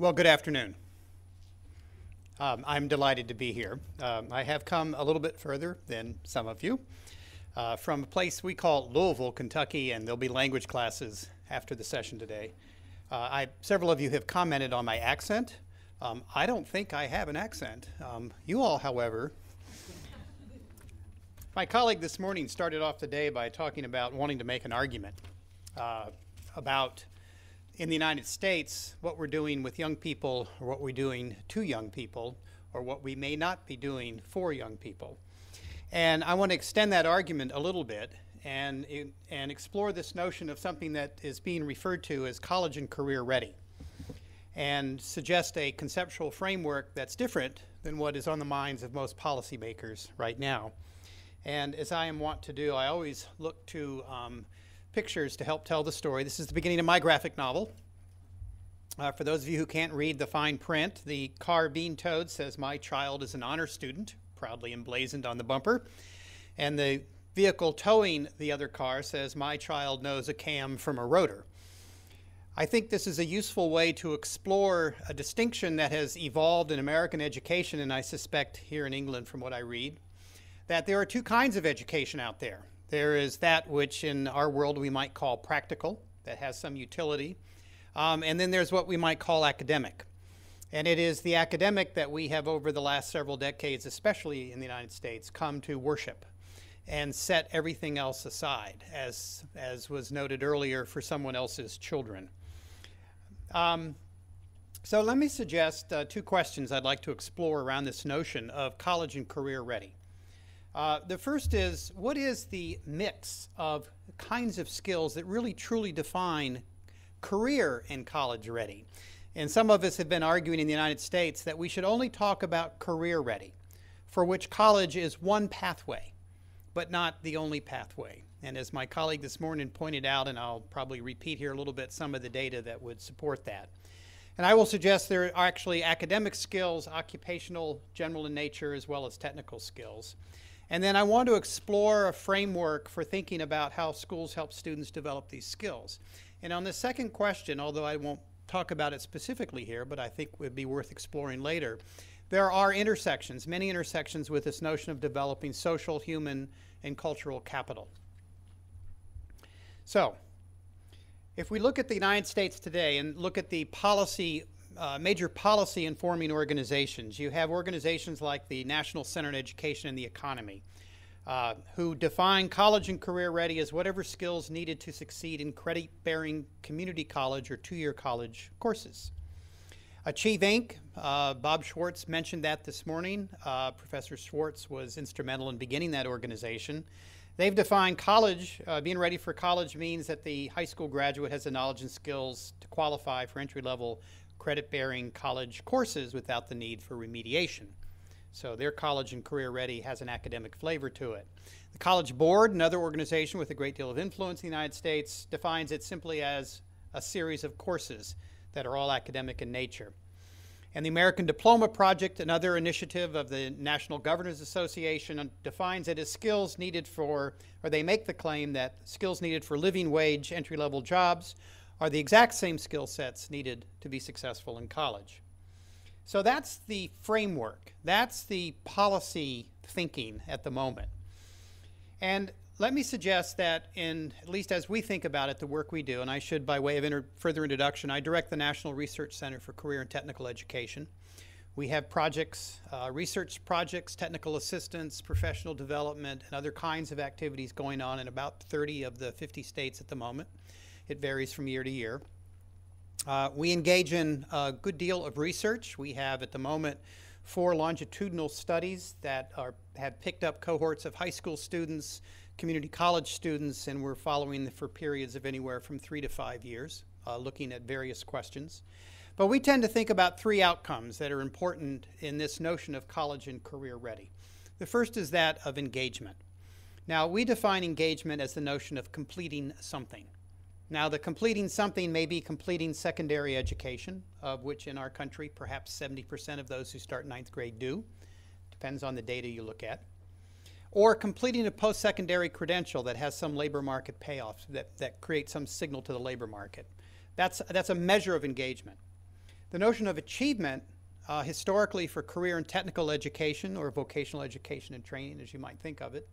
Well, good afternoon. I'm delighted to be here. I have come a little bit further than some of you from a place we call Louisville, Kentucky, and there'll be language classes after the session today. Several of you have commented on my accent. I don't think I have an accent. You all, however, my colleague this morning started off the day by talking about wanting to make an argument about, in the United States, what we're doing with young people, or what we're doing to young people, or what we may not be doing for young people. And I want to extend that argument a little bit and explore this notion of something that is being referred to as college and career ready, and suggest a conceptual framework that's different than what is on the minds of most policymakers right now. And as I am wont to do, I always look to pictures to help tell the story. This is the beginning of my graphic novel. For those of you who can't read the fine print, the car being towed says, "My child is an honor student," proudly emblazoned on the bumper. And the vehicle towing the other car says, "My child knows a cam from a rotor." I think this is a useful way to explore a distinction that has evolved in American education, and I suspect here in England from what I read, that there are two kinds of education out there. There is that which in our world we might call practical, that has some utility, and then there's what we might call academic. And it is the academic that we have over the last several decades, especially in the United States, come to worship and set everything else aside, as was noted earlier, for someone else's children. So let me suggest two questions I'd like to explore around this notion of college and career ready. The first is, what is the mix of kinds of skills that really truly define career and college ready? And some of us have been arguing in the United States that we should only talk about career ready, for which college is one pathway, but not the only pathway. And as my colleague this morning pointed out, and I'll probably repeat here a little bit some of the data that would support that. And I will suggest there are actually academic skills, occupational, general in nature, as well as technical skills. And then I want to explore a framework for thinking about how schools help students develop these skills. And on the second question, although I won't talk about it specifically here, but I think would be worth exploring later, there are intersections, many intersections with this notion of developing social, human, and cultural capital. So, if we look at the United States today and look at the policy, major policy informing organizations, you have organizations like the National Center on Education and the Economy, who define college and career ready as whatever skills needed to succeed in credit-bearing community college or two-year college courses. Achieve Inc., Bob Schwartz mentioned that this morning. Professor Schwartz was instrumental in beginning that organization. They've defined college, being ready for college means that the high school graduate has the knowledge and skills to qualify for entry-level credit-bearing college courses without the need for remediation. So their college and career ready has an academic flavor to it. The College Board, another organization with a great deal of influence in the United States, defines it simply as a series of courses that are all academic in nature. And the American Diploma Project, another initiative of the National Governors Association, defines it as skills needed for, or they make the claim that skills needed for living wage entry-level jobs are the exact same skill sets needed to be successful in college. So that's the framework. That's the policy thinking at the moment. And let me suggest that at least as we think about it, the work we do, and I should, by way of further introduction, I direct the National Research Center for Career and Technical Education. We have projects, research projects, technical assistance, professional development, and other kinds of activities going on in about 30 of the 50 states at the moment. It varies from year to year. We engage in a good deal of research. We have at the moment 4 longitudinal studies that have picked up cohorts of high school students, community college students, and we're following for periods of anywhere from 3 to 5 years, looking at various questions. But we tend to think about 3 outcomes that are important in this notion of college and career ready. The first is that of engagement. Now, we define engagement as the notion of completing something. Now, the completing something may be completing secondary education, of which in our country perhaps 70% of those who start 9th grade do. Depends on the data you look at. Or completing a post-secondary credential that has some labor market payoff that creates some signal to the labor market. That's a measure of engagement. The notion of achievement, historically for career and technical education, or vocational education and training, as you might think of it,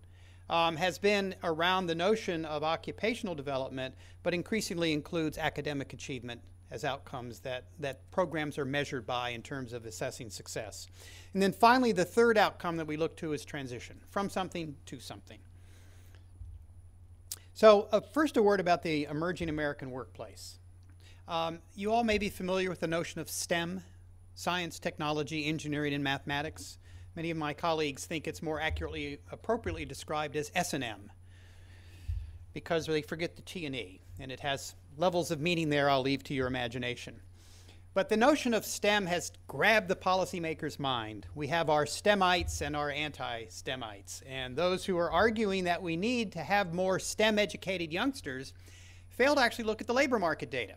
has been around the notion of occupational development, but increasingly includes academic achievement as outcomes that programs are measured by in terms of assessing success. And then finally, the third outcome that we look to is transition, from something to something. So first a word about the emerging American workplace. You all may be familiar with the notion of STEM, science, technology, engineering, and mathematics. Many of my colleagues think it's more accurately, appropriately described as S&M, because they forget the T and E, and it has levels of meaning there I'll leave to your imagination. But the notion of STEM has grabbed the policymaker's mind. We have our STEMites and our anti-STEMites, and those who are arguing that we need to have more STEM-educated youngsters fail to actually look at the labor market data.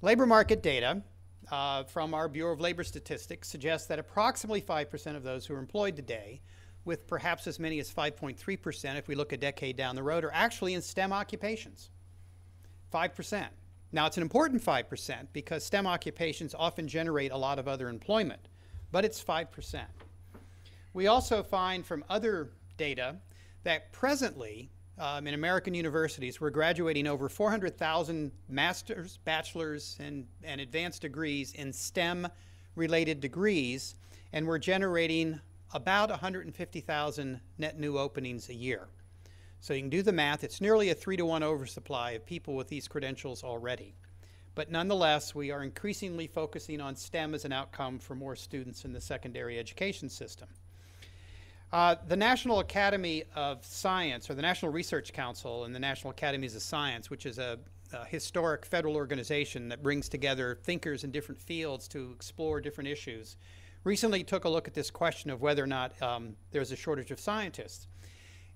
Labor market data from our Bureau of Labor Statistics suggests that approximately 5% of those who are employed today, with perhaps as many as 5.3% if we look a decade down the road, are actually in STEM occupations. 5%. Now, it's an important 5% because STEM occupations often generate a lot of other employment, but it's 5%. We also find from other data that presently in American universities we're graduating over 400,000 master's, bachelor's, and advanced degrees in STEM-related degrees, and we're generating about 150,000 net new openings a year. So you can do the math. It's nearly a 3-to-1 oversupply of people with these credentials already. But nonetheless, we are increasingly focusing on STEM as an outcome for more students in the secondary education system. The National Academy of Science, or the National Research Council and the National Academies of Science, which is a historic federal organization that brings together thinkers in different fields to explore different issues, recently took a look at this question of whether or not there's a shortage of scientists.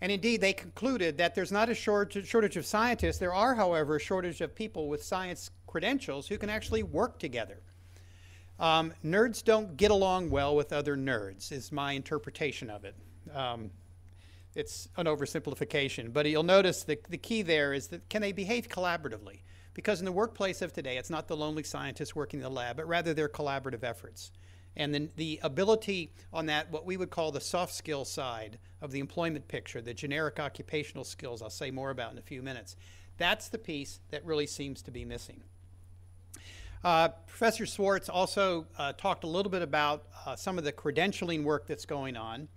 And indeed, they concluded that there's not a shortage of scientists. There are, however, a shortage of people with science credentials who can actually work together. Nerds don't get along well with other nerds, is my interpretation of it. It's an oversimplification, but you'll notice the key there is that can they behave collaboratively? Because in the workplace of today, it's not the lonely scientists working in the lab, but rather their collaborative efforts. And then the ability on that, what we would call the soft skill side of the employment picture, the generic occupational skills I'll say more about in a few minutes, that's the piece that really seems to be missing. Professor Swartz also talked a little bit about some of the credentialing work that's going on.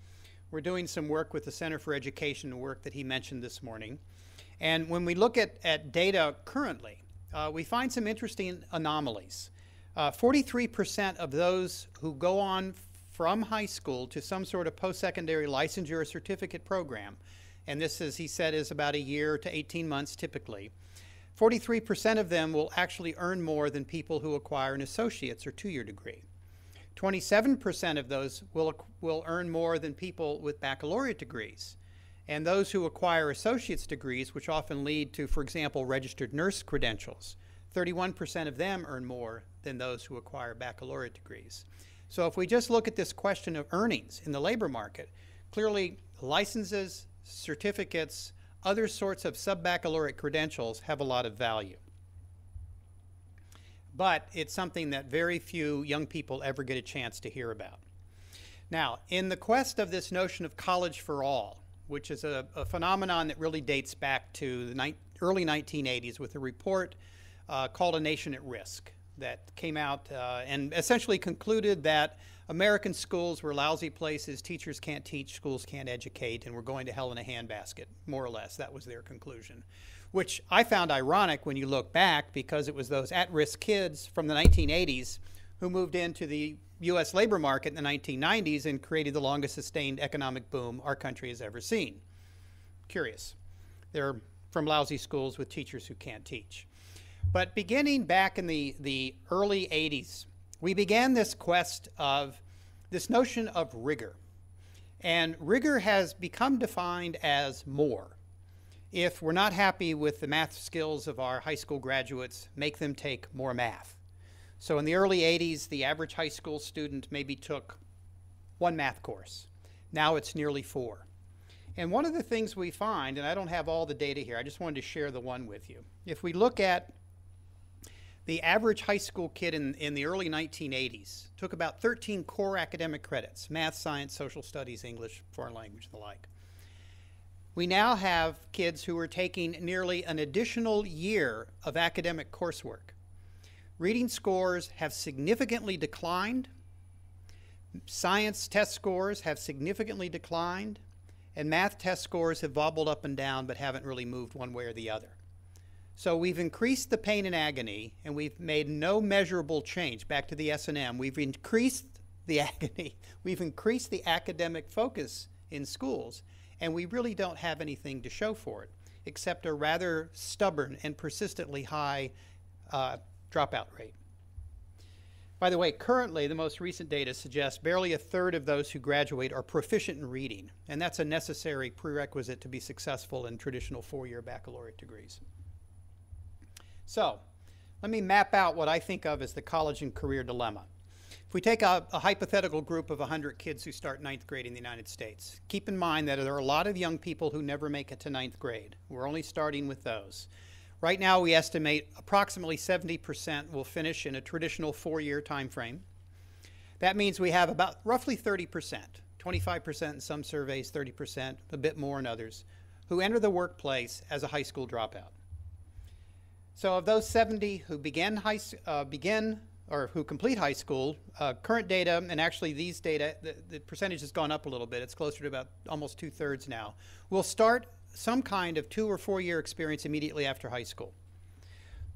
We're doing some work with the Center for Education, work that he mentioned this morning. And when we look at data currently, we find some interesting anomalies. 43% of those who go on from high school to some sort of post-secondary licensure or certificate program, and this, as he said, is about a year to 18 months typically, 43% of them will actually earn more than people who acquire an associate's or 2-year degree. 27% of those will earn more than people with baccalaureate degrees. And those who acquire associate's degrees, which often lead to, for example, registered nurse credentials, 31% of them earn more than those who acquire baccalaureate degrees. So if we just look at this question of earnings in the labor market, clearly licenses, certificates, other sorts of sub-baccalaureate credentials have a lot of value. But it's something that very few young people ever get a chance to hear about. Now, in the quest of this notion of college for all, which is a phenomenon that really dates back to the early 1980s with a report called A Nation at Risk that came out and essentially concluded that American schools were lousy places, teachers can't teach, schools can't educate, and we're going to hell in a handbasket, more or less. That was their conclusion, which I found ironic when you look back because it was those at-risk kids from the 1980s who moved into the U.S. labor market in the 1990s and created the longest sustained economic boom our country has ever seen. Curious. They're from lousy schools with teachers who can't teach. But beginning back in the early 80s, we began this quest of this notion of rigor. And rigor has become defined as more. If we're not happy with the math skills of our high school graduates, make them take more math. So in the early 80s, the average high school student maybe took 1 math course. Now it's nearly 4. And one of the things we find, and I don't have all the data here, I just wanted to share the one with you. If we look at The average high school kid in the early 1980s took about 13 core academic credits: math, science, social studies, English, foreign language, and the like. We now have kids who are taking nearly an additional year of academic coursework. Reading scores have significantly declined. Science test scores have significantly declined. And math test scores have wobbled up and down but haven't really moved one way or the other. So we've increased the pain and agony, and we've made no measurable change. Back to the S&M, we've increased the agony, we've increased the academic focus in schools, and we really don't have anything to show for it, except a rather stubborn and persistently high dropout rate. By the way, currently, the most recent data suggests barely a third of those who graduate are proficient in reading, and that's a necessary prerequisite to be successful in traditional four-year baccalaureate degrees. So, let me map out what I think of as the college and career dilemma. If we take a hypothetical group of 100 kids who start ninth grade in the United States, keep in mind that there are a lot of young people who never make it to ninth grade. We're only starting with those. Right now, we estimate approximately 70% will finish in a traditional four-year time frame. That means we have about roughly 30%, 25% in some surveys, 30%, a bit more in others, who enter the workplace as a high school dropout. So of those 70 who who complete high school, current data, and actually these data, the percentage has gone up a little bit. It's closer to about almost 2/3 now. Will start some kind of 2 or 4 year experience immediately after high school.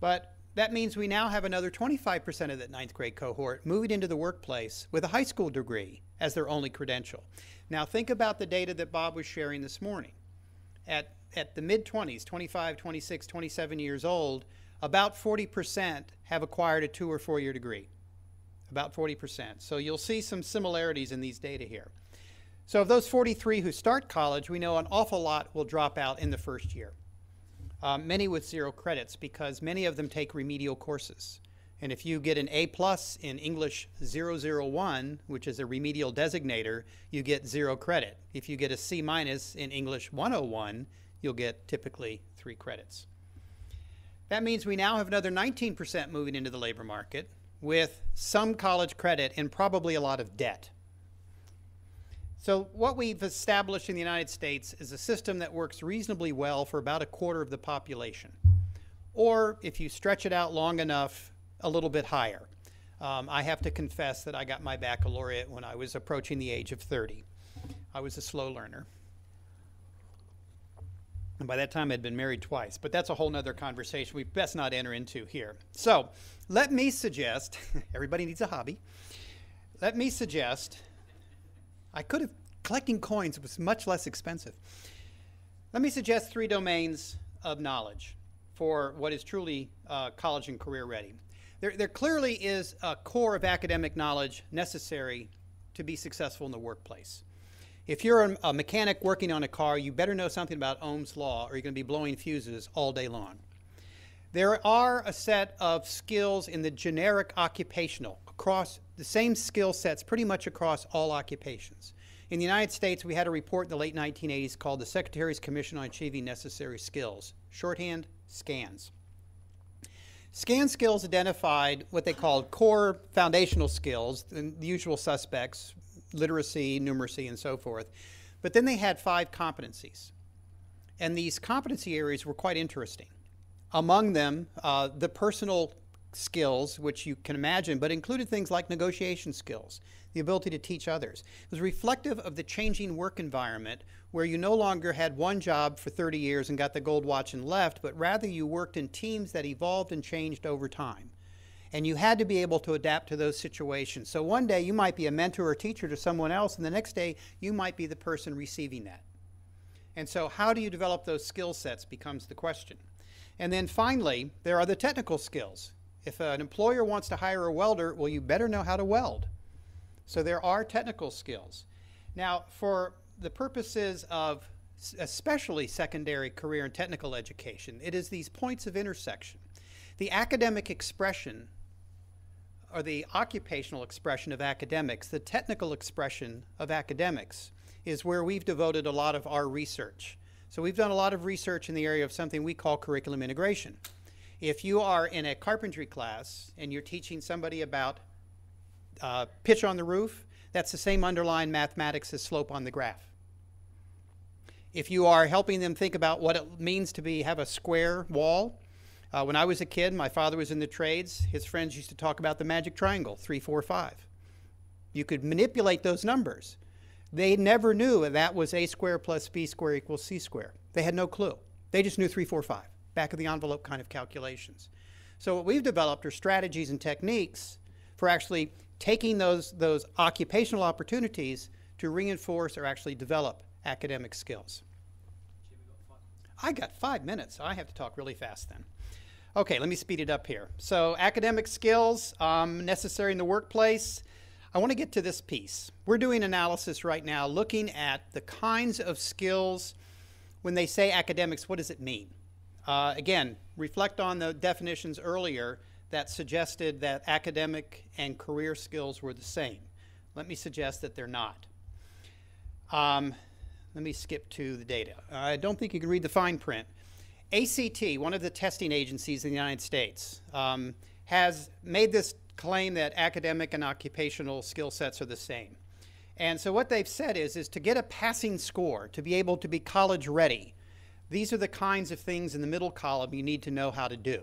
But that means we now have another 25% of that ninth grade cohort moving into the workplace with a high school degree as their only credential. Now think about the data that Bob was sharing this morning. At the mid-20s, 25, 26, 27 years old, about 40% have acquired a 2 or 4 year degree. About 40%. So you'll see some similarities in these data here. So of those 43 who start college, we know an awful lot will drop out in the first year. Many with 0 credits, because many of them take remedial courses. And if you get an A+ in English 001, which is a remedial designator, you get 0 credit. If you get a C- in English 101, you'll get typically 3 credits. That means we now have another 19% moving into the labor market with some college credit and probably a lot of debt. So what we've established in the United States is a system that works reasonably well for about a quarter of the population. Or if you stretch it out long enough, a little bit higher. I have to confess that I got my baccalaureate when I was approaching the age of 30. I was a slow learner. And by that time, I'd been married twice. But that's a whole nother conversation we best not enter into here. So let me suggest, everybody needs a hobby. Let me suggest, collecting coins was much less expensive. Let me suggest 3 domains of knowledge for what is truly college and career ready. There clearly is a core of academic knowledge necessary to be successful in the workplace. If you're a mechanic working on a car, you better know something about Ohm's law or you're going to be blowing fuses all day long. There are a set of skills in the generic occupational, across the same skill sets pretty much across all occupations. In the United States, we had a report in the late 1980s called the Secretary's Commission on Achieving Necessary Skills, shorthand, SCANS. SCAN skills identified what they called core foundational skills, the usual suspects, literacy, numeracy, and so forth. But then they had 5 competencies. And these competency areas were quite interesting. Among them, the personal skills, which you can imagine, but included things like negotiation skills, the ability to teach others. It was reflective of the changing work environment where you no longer had one job for 30 years and got the gold watch and left, but rather you worked in teams that evolved and changed over time. And you had to be able to adapt to those situations. So one day you might be a mentor or teacher to someone else, and the next day you might be the person receiving that. And so how do you develop those skill sets becomes the question. And then finally, there are the technical skills. If an employer wants to hire a welder, well, you better know how to weld. So there are technical skills. Now, for the purposes of especially secondary career and technical education, it is these points of intersection. The academic expression, or the occupational expression of academics, the technical expression of academics, is where we've devoted a lot of our research. So we've done a lot of research in the area of something we call curriculum integration. If you are in a carpentry class and you're teaching somebody about pitch on the roof, that's the same underlying mathematics as slope on the graph. If you are helping them think about what it means to have a square wall, when I was a kid, my father was in the trades. His friends used to talk about the magic triangle, 3, 4, 5. You could manipulate those numbers. They never knew that was a squared plus b squared equals c squared. They had no clue. They just knew 3, 4, 5, back of the envelope kind of calculations. So what we've developed are strategies and techniques for actually taking those occupational opportunities to reinforce or actually develop academic skills. I got 5 minutes. I have to talk really fast then. Okay, let me speed it up here. So academic skills necessary in the workplace. I want to get to this piece. We're doing analysis right now looking at the kinds of skills. When they say academics, what does it mean? Again, reflect on the definitions earlier that suggested that academic and career skills were the same. Let me suggest that they're not. Let me skip to the data. I don't think you can read the fine print. ACT, one of the testing agencies in the United States, has made this claim that academic and occupational skill sets are the same. And so what they've said is to get a passing score, to be able to be college ready, these are the kinds of things in the middle column you need to know how to do.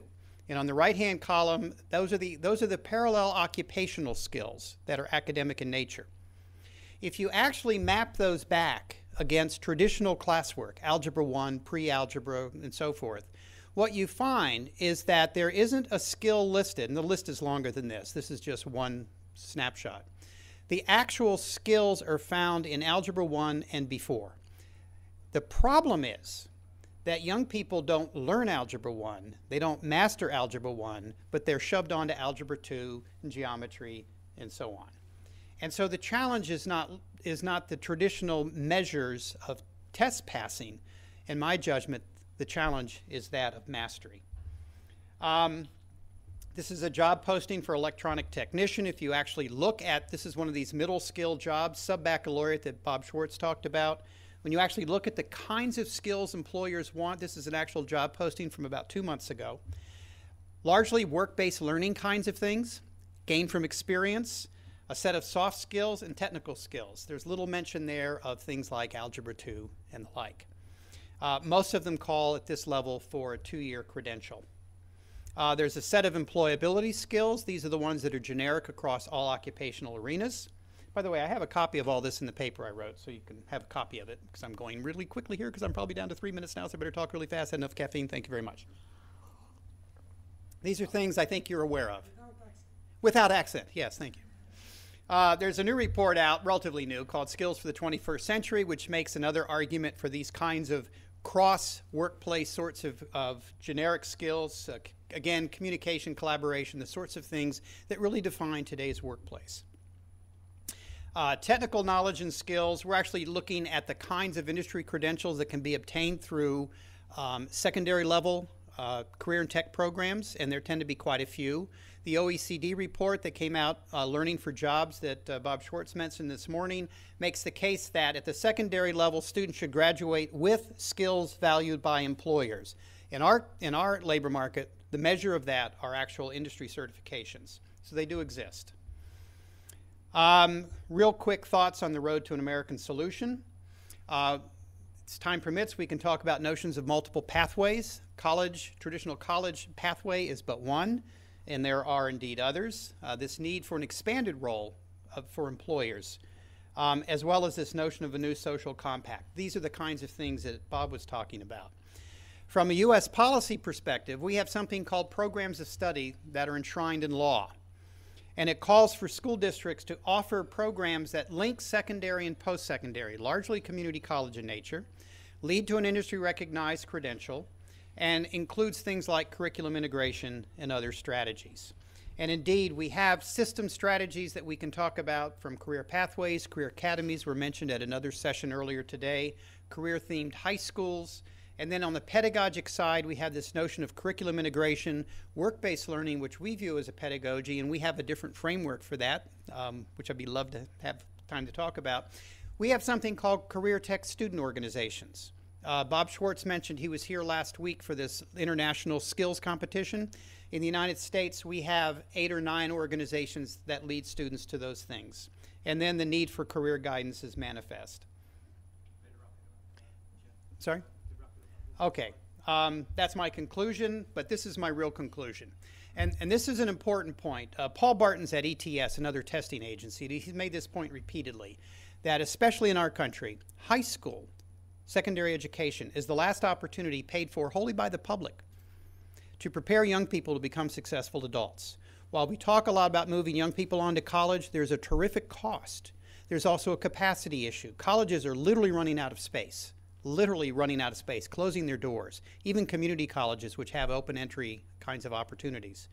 And on the right-hand column, those are the parallel occupational skills that are academic in nature. If you actually map those back against traditional classwork, Algebra 1, pre-algebra, and so forth, what you find is that there isn't a skill listed, and the list is longer than this. This is just one snapshot. The actual skills are found in Algebra 1 and before. The problem is that young people don't learn Algebra 1, they don't master Algebra 1, but they're shoved onto Algebra 2 and geometry and so on. And so the challenge is not the traditional measures of test passing. In my judgment, the challenge is that of mastery. This is a job posting for electronic technician. If you actually look at, this is one of these middle skill jobs, sub-baccalaureate that Bob Schwartz talked about. When you actually look at the kinds of skills employers want, this is an actual job posting from about 2 months ago. Largely work-based learning kinds of things, gained from experience, a set of soft skills and technical skills. There's little mention there of things like Algebra 2 and the like. Most of them call at this level for a 2-year credential. There's a set of employability skills. These are the ones that are generic across all occupational arenas. By the way, I have a copy of all this in the paper I wrote, so you can have a copy of it, because I'm going really quickly here, because I'm probably down to 3 minutes now, so I better talk really fast. I had enough caffeine. Thank you very much. These are things I think you're aware of. Without accent, yes, thank you. There's a new report out, relatively new, called Skills for the 21st Century, which makes another argument for these kinds of cross-workplace sorts of generic skills. Again, communication, collaboration, the sorts of things that really define today's workplace. Technical knowledge and skills, we're actually looking at the kinds of industry credentials that can be obtained through secondary level career and tech programs, and there tend to be quite a few. The OECD report that came out, Learning for Jobs, that Bob Schwartz mentioned this morning, makes the case that at the secondary level, students should graduate with skills valued by employers. In our labor market, the measure of that are actual industry certifications. So they do exist. Real quick thoughts on the road to an American solution. As time permits, we can talk about notions of multiple pathways. Traditional college pathway is but one, and there are indeed others. This need for an expanded role for employers, as well as this notion of a new social compact. These are the kinds of things that Bob was talking about. From a U.S. policy perspective, we have something called programs of study that are enshrined in law. And it calls for school districts to offer programs that link secondary and post-secondary, largely community college in nature, lead to an industry-recognized credential, and includes things like curriculum integration and other strategies. And indeed, we have system strategies that we can talk about, from career pathways, career academies were mentioned at another session earlier today, career-themed high schools, and then on the pedagogic side, we have this notion of curriculum integration, work-based learning, which we view as a pedagogy, and we have a different framework for that, which I'd be love to have time to talk about. We have something called career tech student organizations. Bob Schwartz mentioned he was here last week for this international skills competition. In the United States, we have 8 or 9 organizations that lead students to those things. And then the need for career guidance is manifest. Sorry? Okay. That's my conclusion, but this is my real conclusion. And this is an important point. Paul Barton's at ETS, another testing agency. He's made this point repeatedly, that especially in our country, high school, secondary education is the last opportunity paid for wholly by the public to prepare young people to become successful adults. While we talk a lot about moving young people on to college, there's a terrific cost. There's also a capacity issue. Colleges are literally running out of space. Literally running out of space, closing their doors, even community colleges which have open entry kinds of opportunities.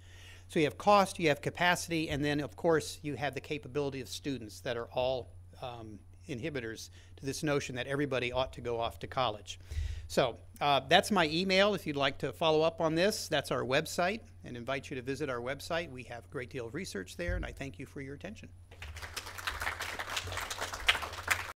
So you have cost, you have capacity, and then of course you have the capability of students that are all inhibitors to this notion that everybody ought to go off to college. So that's my email if you'd like to follow up on this. That's our website, and invite you to visit our website. We have a great deal of research there, and I thank you for your attention.